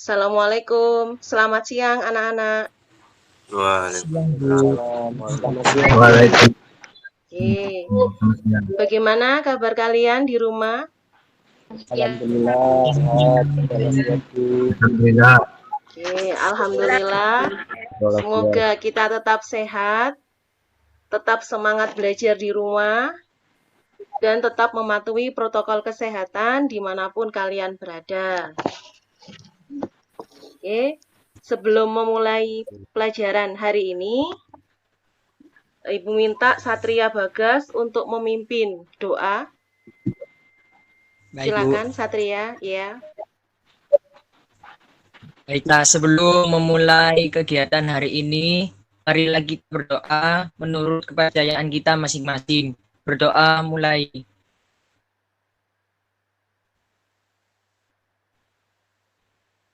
Assalamualaikum. Selamat siang anak-anak. Waalaikumsalam. Waalaikumsalam. Oke. Bagaimana kabar kalian di rumah? Alhamdulillah sehat. Alhamdulillah. Oke, alhamdulillah. Semoga kita tetap sehat, tetap semangat belajar di rumah, dan tetap mematuhi protokol kesehatan dimanapun kalian berada. Oke, sebelum memulai pelajaran hari ini, Ibu minta Satria Bagas untuk memimpin doa. Silakan Satria, ya. Baiklah, sebelum memulai kegiatan hari ini, marilah kita berdoa menurut kepercayaan kita masing-masing. Berdoa mulai.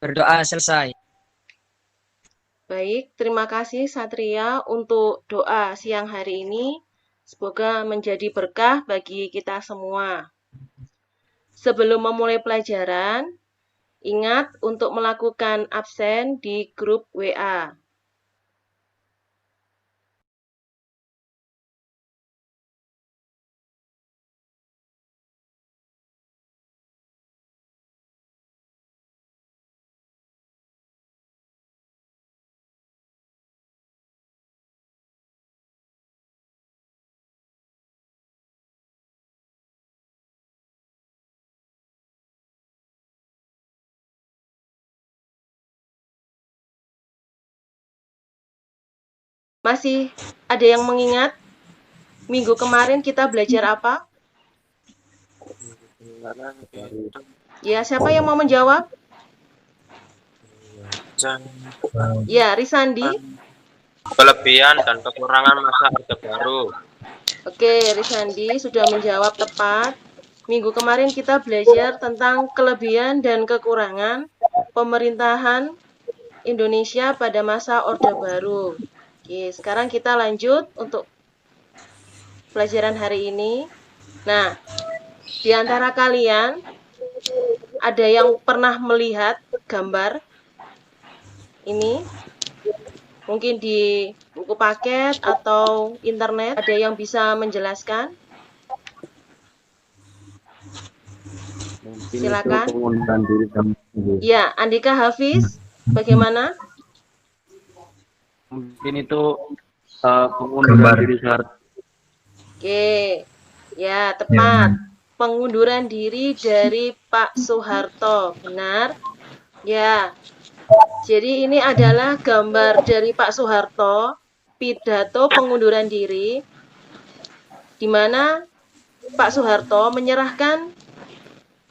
Berdoa selesai. Baik, terima kasih Satria untuk doa siang hari ini. Semoga menjadi berkah bagi kita semua. Sebelum memulai pelajaran, ingat untuk melakukan absen di grup WA. Masih ada yang mengingat minggu kemarin kita belajar apa? Ya, siapa yang mau menjawab? Ya, Risandi. Kelebihan dan kekurangan masa Orde Baru. Oke, Risandi sudah menjawab tepat. Minggu kemarin kita belajar tentang kelebihan dan kekurangan pemerintahan Indonesia pada masa Orde Baru. Oke, sekarang kita lanjut untuk pelajaran hari ini. Nah, di antara kalian ada yang pernah melihat gambar ini? Mungkin di buku paket atau internet, ada yang bisa menjelaskan? Silakan. Ya, Andika Hafiz, bagaimana? Mungkin itu pengunduran diri Soeharto. Oke, ya tepat. Pengunduran diri dari Pak Soeharto, benar? Ya, jadi ini adalah gambar dari Pak Soeharto, pidato pengunduran diri, di mana Pak Soeharto menyerahkan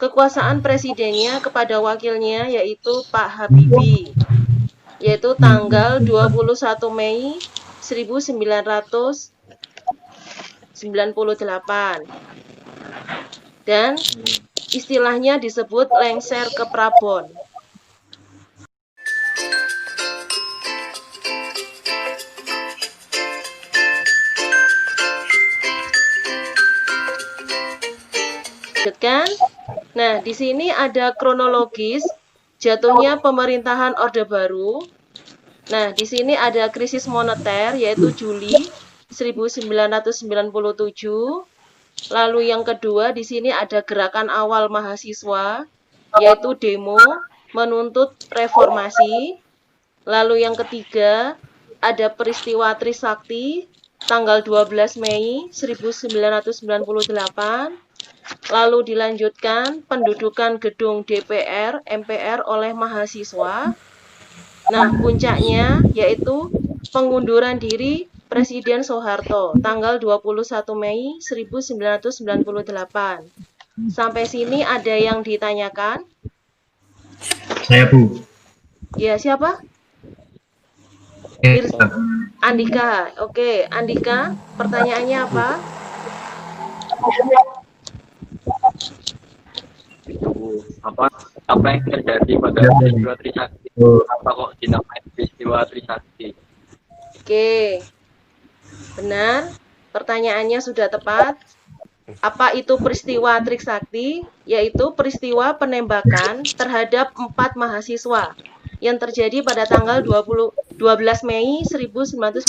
kekuasaan presidennya kepada wakilnya, yaitu Pak Habibie, yaitu tanggal 21 Mei 1998. Dan istilahnya disebut lengser ke Prabon. Kan? Nah, di sini ada kronologis jatuhnya pemerintahan Orde Baru. Nah, di sini ada krisis moneter, yaitu Juli 1997. Lalu yang kedua, di sini ada gerakan awal mahasiswa, yaitu demo menuntut reformasi. Lalu yang ketiga, ada peristiwa Trisakti, tanggal 12 Mei 1998. Lalu dilanjutkan pendudukan gedung DPR, MPR oleh mahasiswa. Nah, puncaknya yaitu pengunduran diri Presiden Soeharto, tanggal 21 Mei 1998. Sampai sini ada yang ditanyakan? Saya, Bu. Ya, siapa? Andika. Oke, Andika, pertanyaannya apa? Apa yang terjadi pada peristiwa Trisakti? Apa kok dinamai peristiwa Trisakti? Oke, benar. Pertanyaannya sudah tepat. Apa itu peristiwa Trisakti? Yaitu peristiwa penembakan terhadap 4 mahasiswa yang terjadi pada tanggal 12 Mei 1998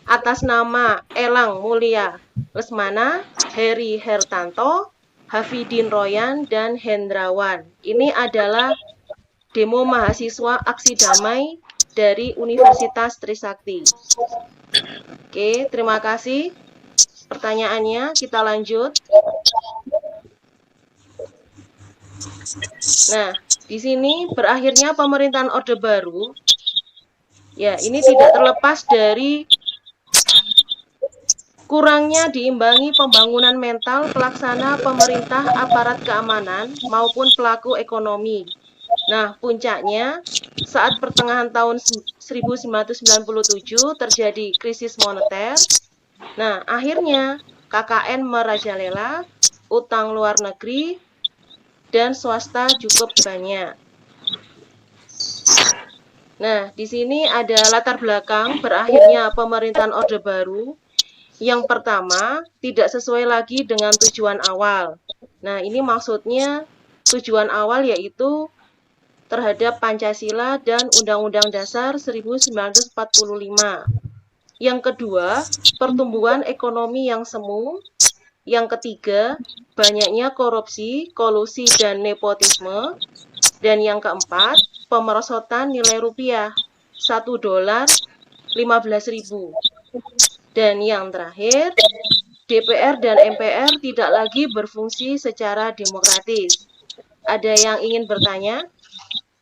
atas nama Elang Mulia Lesmana, Heri Hertanto, Hafidin Royan, dan Hendrawan. Ini adalah demo mahasiswa aksi damai dari Universitas Trisakti. Oke, terima kasih. Pertanyaannya, kita lanjut. Nah, di sini berakhirnya pemerintahan Orde Baru. Ya, ini tidak terlepas dari kurangnya diimbangi pembangunan mental pelaksana pemerintah, aparat keamanan, maupun pelaku ekonomi. Nah, puncaknya saat pertengahan tahun 1997 terjadi krisis moneter. Nah, akhirnya KKN merajalela, utang luar negeri, dan swasta cukup banyak. Nah, di sini ada latar belakang berakhirnya pemerintahan Orde Baru. Yang pertama, tidak sesuai lagi dengan tujuan awal. Nah, ini maksudnya tujuan awal yaitu terhadap Pancasila dan Undang-Undang Dasar 1945. Yang kedua, pertumbuhan ekonomi yang semu. Yang ketiga, banyaknya korupsi, kolusi, dan nepotisme. Dan yang keempat, pemerosotan nilai rupiah, $1 15.000. Dan yang terakhir, DPR dan MPR tidak lagi berfungsi secara demokratis. Ada yang ingin bertanya?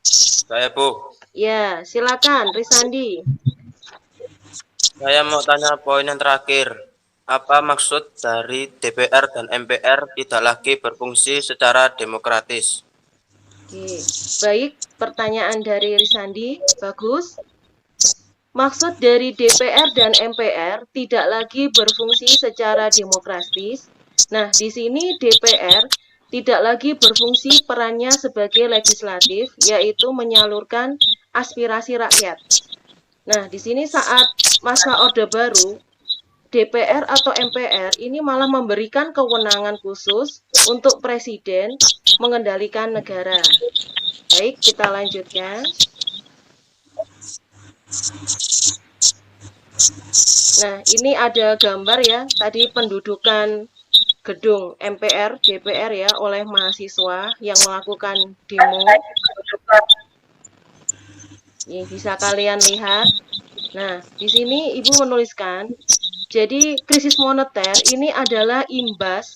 Saya, Bu. Ya, silakan, Risandi. Saya mau tanya poin yang terakhir. Apa maksud dari DPR dan MPR tidak lagi berfungsi secara demokratis? Oke, baik, pertanyaan dari Risandi, bagus. Maksud dari DPR dan MPR tidak lagi berfungsi secara demokratis. Nah, di sini DPR tidak lagi berfungsi perannya sebagai legislatif, yaitu menyalurkan aspirasi rakyat. Nah, di sini saat masa Orde Baru, DPR atau MPR ini malah memberikan kewenangan khusus untuk presiden mengendalikan negara. Baik, kita lanjutkan. Nah, ini ada gambar ya, tadi pendudukan gedung MPR, DPR ya, oleh mahasiswa yang melakukan demo. Ini bisa kalian lihat. Nah, di sini Ibu menuliskan, jadi krisis moneter ini adalah imbas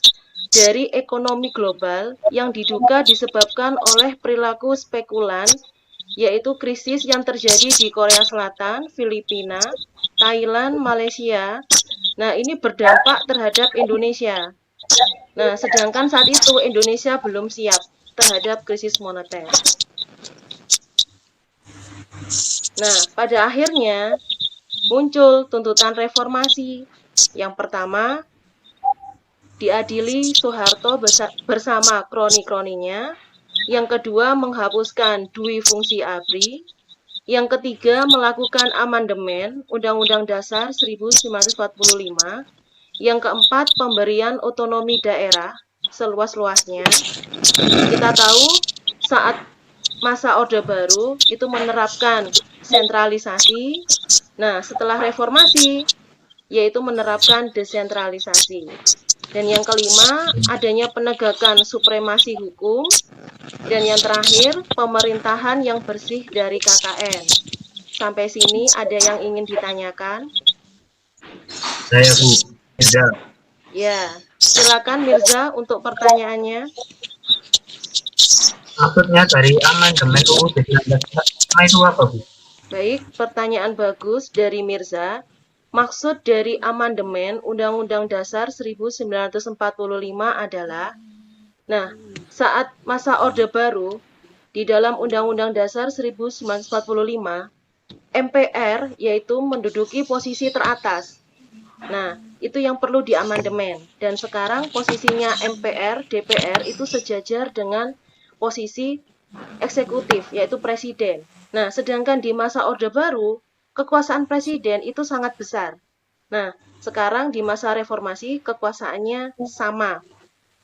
dari ekonomi global yang diduga disebabkan oleh perilaku spekulan, yaitu krisis yang terjadi di Korea Selatan, Filipina, Thailand, Malaysia. Nah, ini berdampak terhadap Indonesia. Nah, sedangkan saat itu Indonesia belum siap terhadap krisis moneter. Nah, pada akhirnya muncul tuntutan reformasi. Yang pertama, diadili Soeharto bersama kroni-kroninya. Yang kedua, menghapuskan dui fungsi ABRI. Yang ketiga, melakukan amandemen Undang-Undang Dasar 1945. Yang keempat, pemberian otonomi daerah seluas-luasnya. Kita tahu saat masa Orde Baru itu menerapkan sentralisasi. Nah, setelah reformasi yaitu menerapkan desentralisasi. Dan yang kelima, adanya penegakan supremasi hukum. Dan yang terakhir, pemerintahan yang bersih dari KKN. Sampai sini ada yang ingin ditanyakan? Saya, Bu. Mirza. Ya, silakan Mirza untuk pertanyaannya. Maksudnya dari amandemen UU 1945 itu apa, Bu? Baik, pertanyaan bagus dari Mirza. Maksud dari amandemen Undang-Undang Dasar 1945 adalah, nah, saat masa Orde Baru, di dalam Undang-Undang Dasar 1945, MPR yaitu menduduki posisi teratas. Nah, itu yang perlu diamandemen. Dan sekarang posisinya MPR, DPR itu sejajar dengan posisi eksekutif, yaitu presiden. Nah, sedangkan di masa Orde Baru, kekuasaan presiden itu sangat besar. Nah, sekarang di masa reformasi kekuasaannya sama.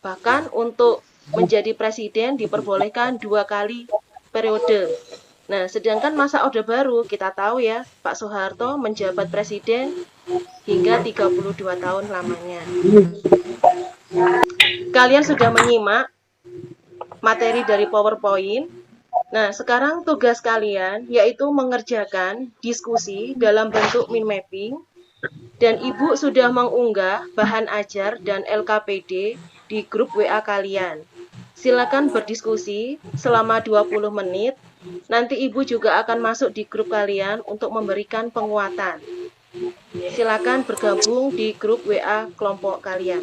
Bahkan untuk menjadi presiden diperbolehkan 2 kali periode. Nah, sedangkan masa Orde Baru kita tahu ya, Pak Soeharto menjabat presiden hingga 32 tahun lamanya. Kalian sudah menyimak materi dari PowerPoint. Nah, sekarang tugas kalian yaitu mengerjakan diskusi dalam bentuk mind mapping, dan Ibu sudah mengunggah bahan ajar dan LKPD di grup WA kalian. Silakan berdiskusi selama 20 menit. Nanti Ibu juga akan masuk di grup kalian untuk memberikan penguatan. Silakan bergabung di grup WA kelompok kalian.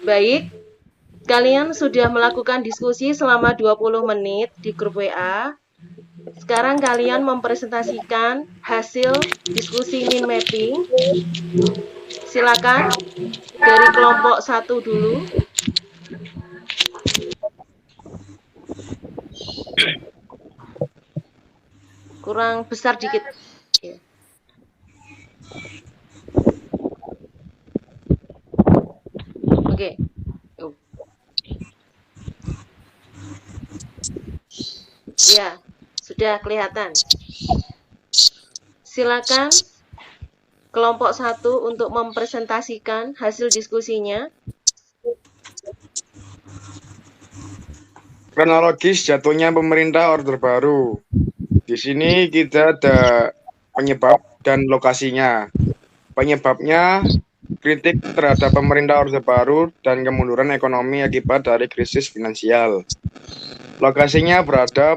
Baik, kalian sudah melakukan diskusi selama 20 menit di grup WA. Sekarang kalian mempresentasikan hasil diskusi mind mapping. Silakan dari kelompok 1 dulu. Kurang besar dikit. Ya. Oke. Ya, sudah kelihatan. Silakan kelompok 1 untuk mempresentasikan hasil diskusinya. Kronologis jatuhnya pemerintah Orde Baru. Di sini kita ada penyebab dan lokasinya. Penyebabnya kritik terhadap pemerintah Orde Baru dan kemunduran ekonomi akibat dari krisis finansial. Lokasinya berada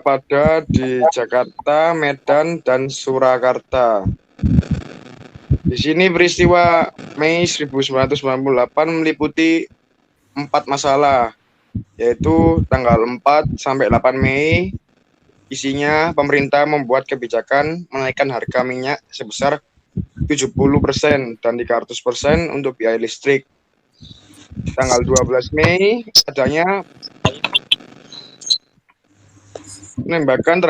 di Jakarta, Medan, dan Surakarta. Di sini peristiwa Mei 1998 meliputi 4 masalah, yaitu tanggal 4 sampai 8 Mei. Isinya pemerintah membuat kebijakan menaikkan harga minyak sebesar 70% dan 300% untuk biaya listrik. Tanggal 12 Mei adanya penembakan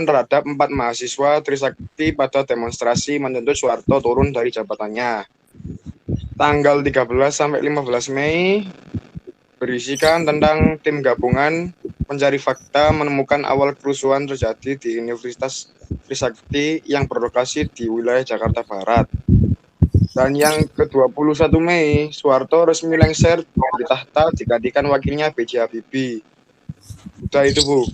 terhadap 4 mahasiswa Trisakti pada demonstrasi menuntut Soeharto turun dari jabatannya. Tanggal 13 sampai 15 Mei berisikan tentang tim gabungan pencari fakta menemukan awal kerusuhan terjadi di Universitas Trisakti yang berlokasi di wilayah Jakarta Barat. Dan yang ke-21 Mei, Soeharto resmi lengser dari tahta digantikan wakilnya B.J. Habibie. Udah itu, Bu.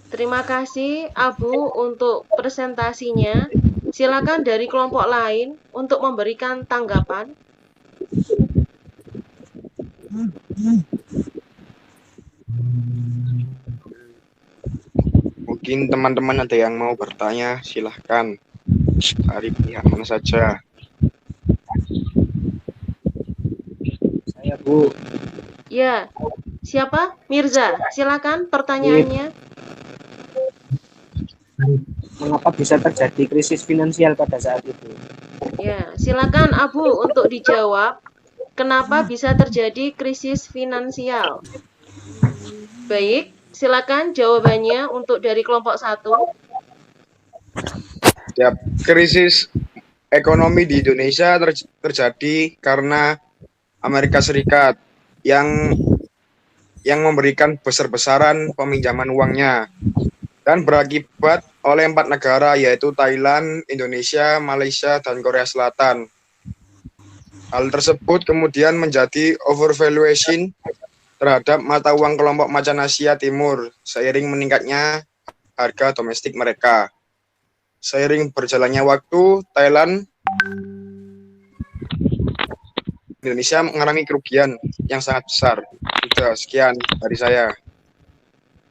Terima kasih, Abu, untuk presentasinya. Silakan dari kelompok lain untuk memberikan tanggapan. Mungkin teman-teman ada yang mau bertanya, silahkan. Dari pihak mana saja? Saya, Bu. Ya, siapa? Mirza, silakan pertanyaannya. Mengapa bisa terjadi krisis finansial pada saat itu? Ya, silakan Abu untuk dijawab. Kenapa bisa terjadi krisis finansial? Baik, silakan jawabannya untuk dari kelompok 1. Ya, krisis ekonomi di Indonesia terjadi karena Amerika Serikat yang memberikan besar-besaran peminjaman uangnya dan berakibat oleh 4 negara yaitu Thailand, Indonesia, Malaysia, dan Korea Selatan. Hal tersebut kemudian menjadi overvaluation terhadap mata uang kelompok macan Asia Timur seiring meningkatnya harga domestik mereka. Seiring berjalannya waktu, Thailand Indonesia mengalami kerugian yang sangat besar. Sudah, sekian dari saya.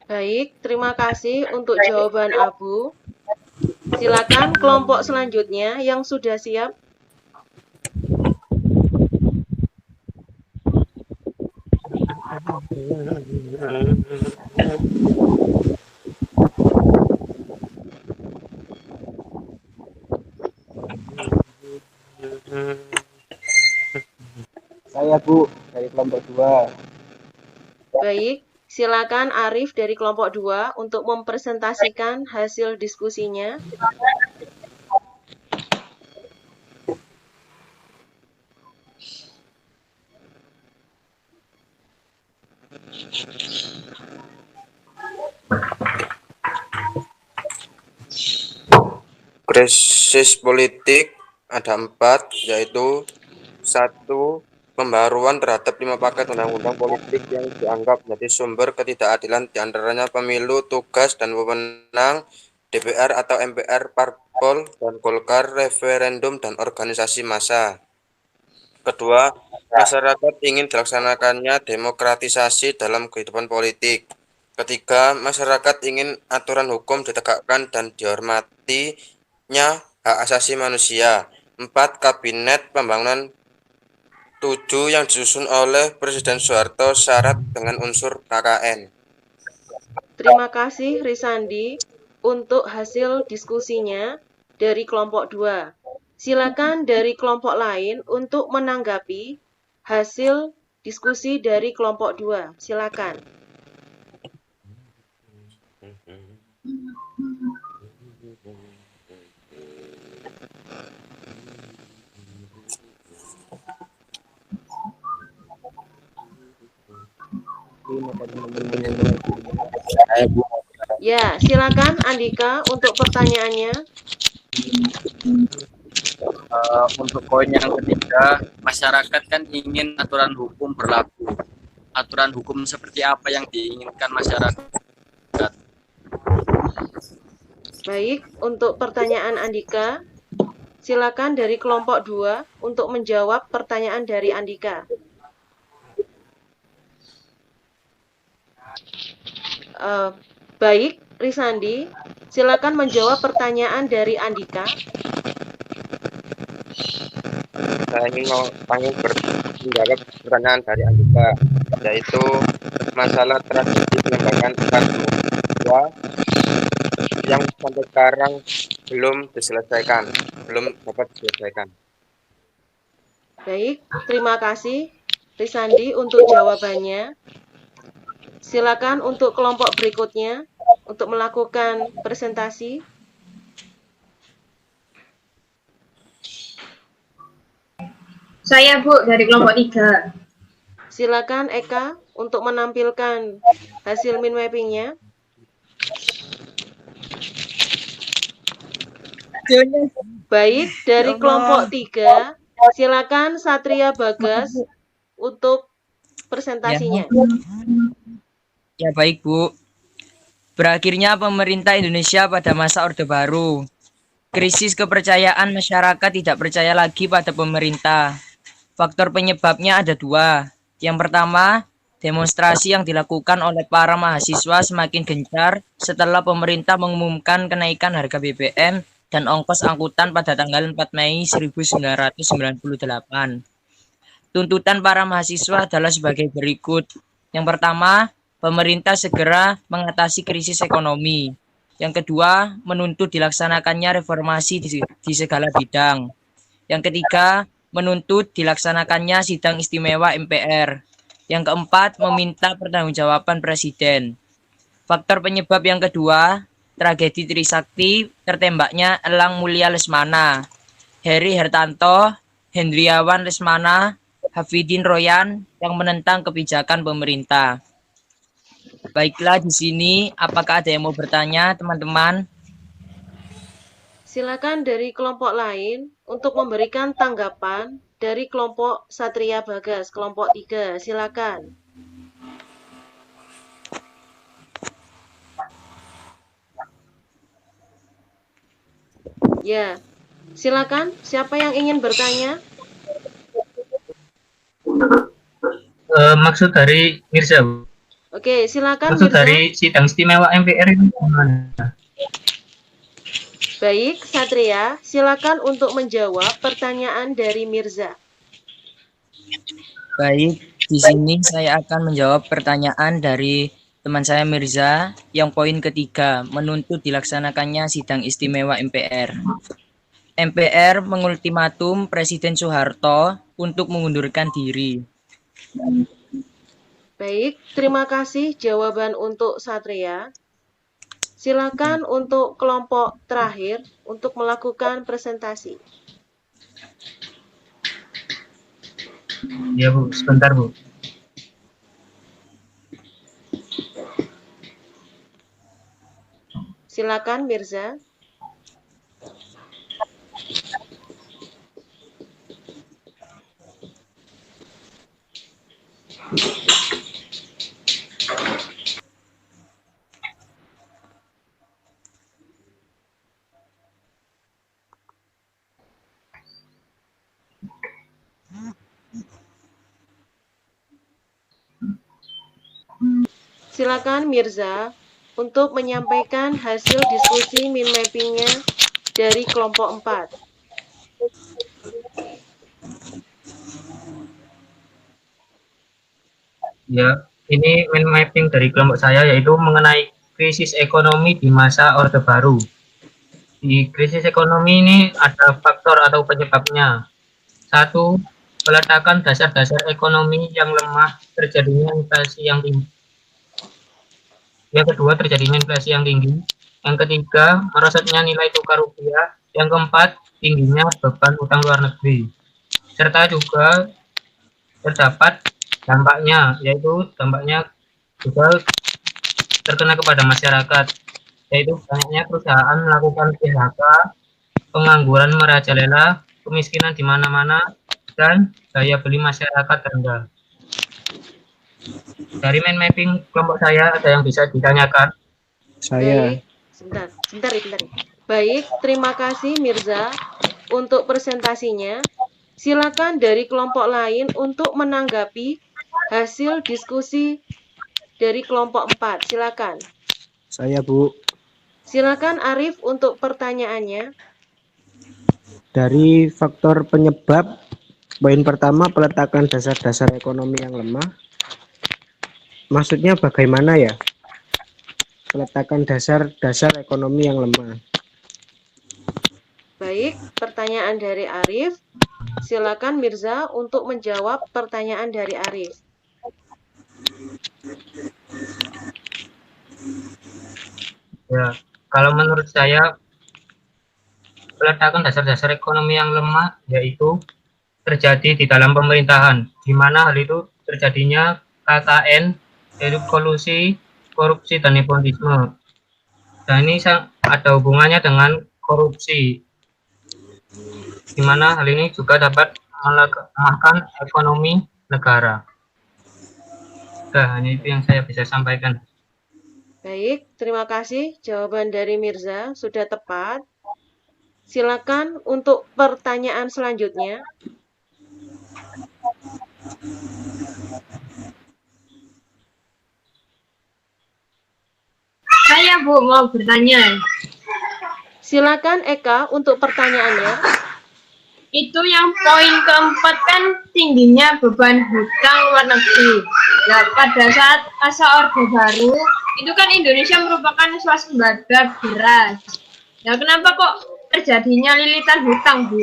Baik, terima kasih untuk jawaban Abu. Silakan kelompok selanjutnya yang sudah siap. Saya, Bu, dari kelompok 2. Baik, silakan Arif dari kelompok 2 untuk mempresentasikan hasil diskusinya. Krisis politik ada 4, yaitu 1. Pembaruan terhadap 5 paket undang-undang politik yang dianggap menjadi sumber ketidakadilan, diantaranya pemilu, tugas dan wewenang DPR atau MPR, parpol dan Golkar, referendum dan organisasi massa. Kedua, masyarakat ingin dilaksanakannya demokratisasi dalam kehidupan politik. Ketiga, masyarakat ingin aturan hukum ditegakkan dan dihormatinya hak asasi manusia. 4. Kabinet Pembangunan 7 yang disusun oleh Presiden Soeharto syarat dengan unsur KKN. Terima kasih Risandi untuk hasil diskusinya dari kelompok 2. Silakan dari kelompok lain untuk menanggapi hasil diskusi dari kelompok 2. Silakan. Ya, silakan Andika untuk pertanyaannya. Untuk poin yang ketiga, masyarakat kan ingin aturan hukum berlaku. Aturan hukum seperti apa yang diinginkan masyarakat? Baik, untuk pertanyaan Andika, silakan dari kelompok 2 untuk menjawab pertanyaan dari Andika. Baik, Risandi, silakan menjawab pertanyaan dari Andika. Saya ingin menjawab pertanyaan dari Andika, yaitu masalah tragedi penembakan 4 yang sampai sekarang belum dapat diselesaikan. Baik, terima kasih Risandi untuk jawabannya. Silakan untuk kelompok berikutnya untuk melakukan presentasi. Saya, Bu, dari kelompok 3. Silakan Eka untuk menampilkan hasil mind mapping-nya. Baik, dari kelompok 3, silakan Satria Bagas untuk presentasinya. Ya baik Bu. Berakhirnya pemerintah Indonesia pada masa Orde Baru. Krisis kepercayaan masyarakat tidak percaya lagi pada pemerintah. Faktor penyebabnya ada 2. Yang pertama, demonstrasi yang dilakukan oleh para mahasiswa semakin gencar setelah pemerintah mengumumkan kenaikan harga BBM dan ongkos angkutan pada tanggal 4 Mei 1998. Tuntutan para mahasiswa adalah sebagai berikut. Yang pertama, pemerintah segera mengatasi krisis ekonomi. Yang kedua, menuntut dilaksanakannya reformasi di segala bidang. Yang ketiga, menuntut dilaksanakannya sidang istimewa MPR. Yang keempat, meminta pertanggungjawaban Presiden. Faktor penyebab yang kedua, tragedi Trisakti, tertembaknya Elang Mulia Lesmana, Heri Hertanto, Hendriawan Lesmana, Hafidin Royan yang menentang kebijakan pemerintah. Baiklah, di sini apakah ada yang mau bertanya, teman-teman? Silakan dari kelompok lain untuk memberikan tanggapan dari kelompok Satria Bagas, kelompok 3. Silakan. Ya, silakan. Siapa yang ingin bertanya? Maksud dari Mirza, Bu. Oke, silakan Maksud Mirza. dari sidang istimewa MPR itu gimana? Baik, Satria, silakan untuk menjawab pertanyaan dari Mirza. Baik, di sini saya akan menjawab pertanyaan dari teman saya Mirza yang poin ketiga, menuntut dilaksanakannya sidang istimewa MPR. MPR mengultimatum Presiden Soeharto untuk mengundurkan diri. Baik, terima kasih jawaban untuk Satria. Silakan untuk kelompok terakhir untuk melakukan presentasi. Ya Bu, sebentar Bu. Silakan Mirza. Silakan Mirza untuk menyampaikan hasil diskusi min mapping-nya dari kelompok 4. Ya, ini mind mapping dari kelompok saya yaitu mengenai krisis ekonomi di masa Orde Baru. Di krisis ekonomi ini ada faktor atau penyebabnya. Satu, peletakan dasar-dasar ekonomi yang lemah, terjadinya inflasi yang tinggi. Yang kedua, terjadinya inflasi yang tinggi. Yang ketiga, merosotnya nilai tukar rupiah. Yang keempat, tingginya beban utang luar negeri. Serta juga terdapat dampaknya, yaitu dampaknya juga terkena kepada masyarakat, yaitu banyaknya perusahaan melakukan PHK, pengangguran merajalela, kemiskinan di mana-mana, dan daya beli masyarakat rendah. Dari mind mapping kelompok saya ada yang bisa ditanyakan? Baik, sebentar. Baik, terima kasih Mirza untuk presentasinya. Silakan dari kelompok lain untuk menanggapi hasil diskusi dari kelompok 4. Silakan. Saya Bu, Silakan Arif untuk pertanyaannya. dari faktor penyebab, poin pertama peletakan dasar-dasar ekonomi yang lemah. Maksudnya bagaimana ya? Peletakan dasar-dasar ekonomi yang lemah. Baik, pertanyaan dari Arif. Silakan Mirza untuk menjawab pertanyaan dari Arif. Ya, kalau menurut saya peletakan dasar-dasar ekonomi yang lemah yaitu terjadi di dalam pemerintahan, di mana hal itu terjadinya KKN, yaitu kolusi, korupsi, dan nepotisme. Dan ini ada hubungannya dengan korupsi, di mana hal ini juga dapat melemahkan ekonomi negara. Nah, hanya itu yang saya bisa sampaikan. Baik, terima kasih. Jawaban dari Mirza sudah tepat. Silakan untuk pertanyaan selanjutnya. Saya Bu mau bertanya. Silakan Eka untuk pertanyaannya. Itu yang poin keempat kan tingginya beban hutang luar negeri. Nah, pada saat masa Orde Baru, itu kan Indonesia merupakan swasembada beras. Nah, kenapa kok terjadinya lilitan hutang, Bu?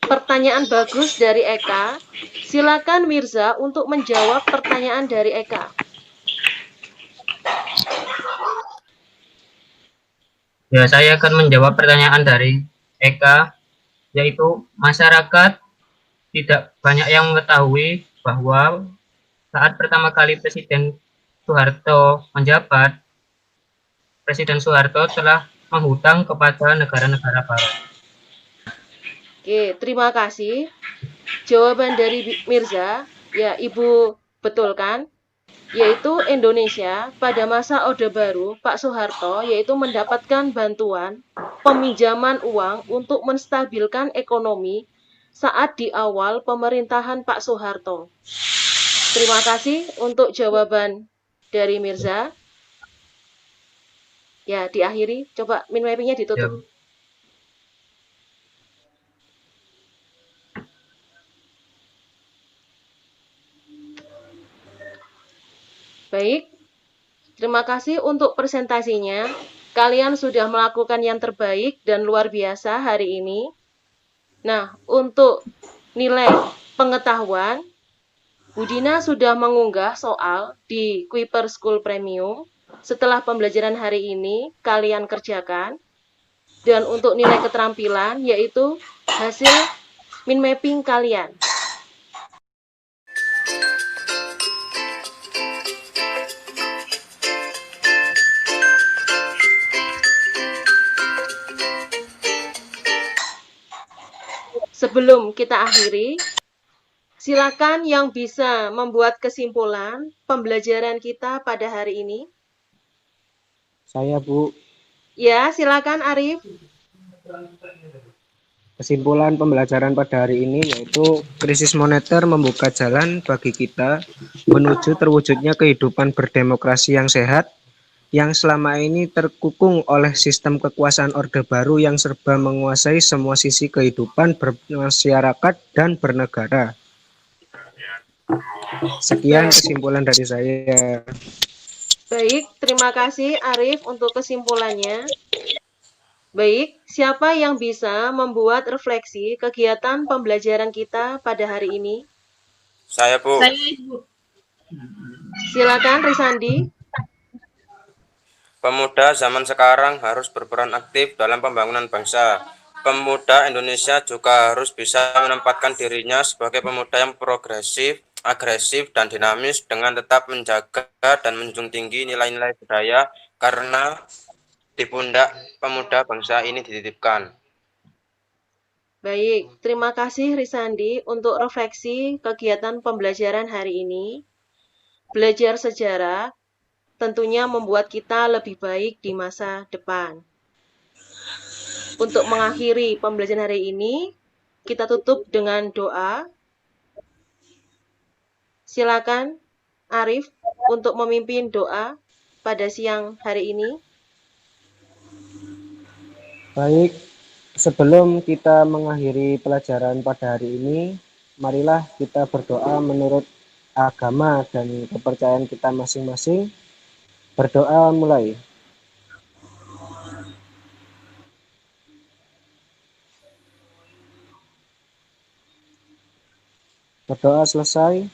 Pertanyaan bagus dari Eka. Silakan Mirza untuk menjawab pertanyaan dari Eka. Ya, saya akan menjawab pertanyaan dari Eka, yaitu masyarakat tidak banyak yang mengetahui bahwa saat pertama kali Presiden Soeharto menjabat, Presiden Soeharto telah menghutang kepada negara-negara barat. Oke, terima kasih. Jawaban dari Mirza, ya Ibu betul kan? Yaitu Indonesia pada masa Orde Baru, Pak Soeharto yaitu mendapatkan bantuan peminjaman uang untuk menstabilkan ekonomi saat di awal pemerintahan Pak Soeharto. Terima kasih untuk jawaban dari Mirza. Ya, diakhiri. Coba min mapping-nya ditutup. Ya. Baik, terima kasih untuk presentasinya. Kalian sudah melakukan yang terbaik dan luar biasa hari ini. Nah, untuk nilai pengetahuan, Budina sudah mengunggah soal di Kuiper School Premium. Setelah pembelajaran hari ini, kalian kerjakan. Dan untuk nilai keterampilan, yaitu hasil min mapping kalian. Sebelum kita akhiri, silakan yang bisa membuat kesimpulan pembelajaran kita pada hari ini. Saya, Bu. Ya, silakan Arif. Kesimpulan pembelajaran pada hari ini yaitu krisis moneter membuka jalan bagi kita menuju terwujudnya kehidupan berdemokrasi yang sehat, yang selama ini terkukung oleh sistem kekuasaan Orde Baru yang serba menguasai semua sisi kehidupan bermasyarakat dan bernegara. Sekian kesimpulan dari saya. Baik, terima kasih Arif untuk kesimpulannya. Baik, siapa yang bisa membuat refleksi kegiatan pembelajaran kita pada hari ini? Saya, Bu. Saya, Ibu. Silakan Risandi. Pemuda zaman sekarang harus berperan aktif dalam pembangunan bangsa. Pemuda Indonesia juga harus bisa menempatkan dirinya sebagai pemuda yang progresif, agresif, dan dinamis dengan tetap menjaga dan menjunjung tinggi nilai-nilai budaya karena di pundak pemuda bangsa ini dititipkan. Baik, terima kasih Risandi untuk refleksi kegiatan pembelajaran hari ini. Belajar sejarah tentunya membuat kita lebih baik di masa depan. Untuk mengakhiri pembelajaran hari ini, kita tutup dengan doa. Silakan Arif untuk memimpin doa pada siang hari ini. Baik, sebelum kita mengakhiri pelajaran pada hari ini, marilah kita berdoa menurut agama dan kepercayaan kita masing-masing. Berdoa mulai. Berdoa selesai.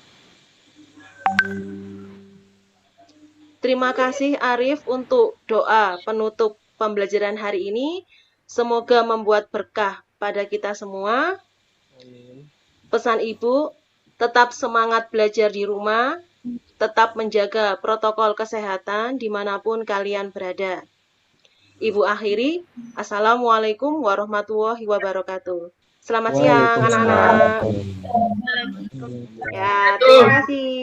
Terima kasih Arif untuk doa penutup pembelajaran hari ini. Semoga membuat berkah pada kita semua. Pesan Ibu, tetap semangat belajar di rumah, tetap menjaga protokol kesehatan dimanapun kalian berada. Ibu akhiri, Assalamualaikum warahmatullahi wabarakatuh. Selamat siang anak-anak. Ya, terima kasih.